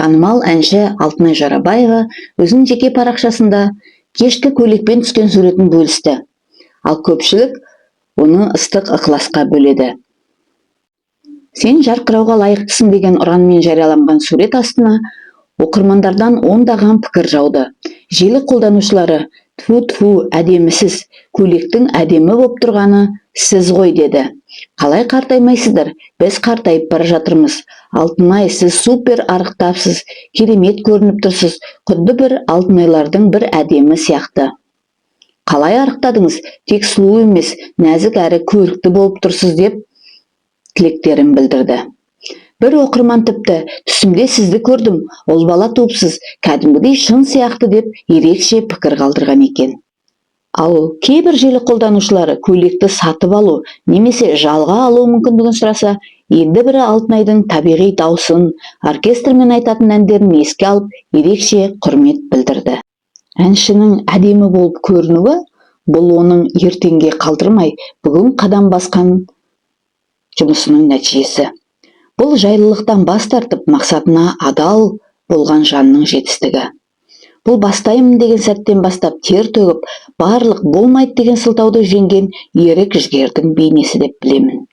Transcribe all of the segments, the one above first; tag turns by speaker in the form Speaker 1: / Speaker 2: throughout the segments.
Speaker 1: Танымал әнші Алтынай Жарабаева өзінің жеке парақшасында кешкі көйлекпен түскен суретін бөлісті, ал көпшілік оны ыстық ықыласқа бөледі. Сен жарқырауға лайықтысың деген ұранмен жарияланған сурет астына оқырмандардан ондаған пікір жауды. Желі қолданушылары «Тфу-тфу, әдемісіз, көйлектің әдемі боп тұрғаны сіз ғой» деді. «Қалай қартаймайсыздар? Біз қартайып бара жатырмыз. Алтынай, сіз супер арықтапсыз, керемет көрініп тұрсыз, құдды бір Алтынайлардың бір әдемі сияқты. Қалай арықтадыңыз? Тек сұлу емес, нәзік әрі көрікті болып тұрсыз» деп тілектерін білдірді. Бір оқырман тіпті «Түсімде сізді көрдім, ұл бала туыпсыз, кәдімгідей шын сияқты» деп ерекше пікір қалдырған екен. Ал кейбір желі қолданушылары көйлекті сатып алу немесе жалға алу мүмкіндігін сұраса, енді бірі Алтынайдың табиғи дауысын, оркестрмен айтатын әндерін еске алып, ерекше құрмет білдірді. Әншінің әдемі болып көрінуі бұл оның ертеңге қалдырмай бүгін қадам басқан жұмысының нәтижесі. Бұл жайлылықтан бас тартып, мақсатына адал болған жанның жетістігі. Бұл бастаймын деген сәттен бастап тер төгіп, барлық болмайды деген сылтауды жеңген ерік жігердің бейнесі деп білемін.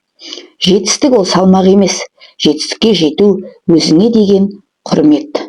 Speaker 1: Жетістік ол салмақ емес, жетістікке жету өзіңе деген құрмет.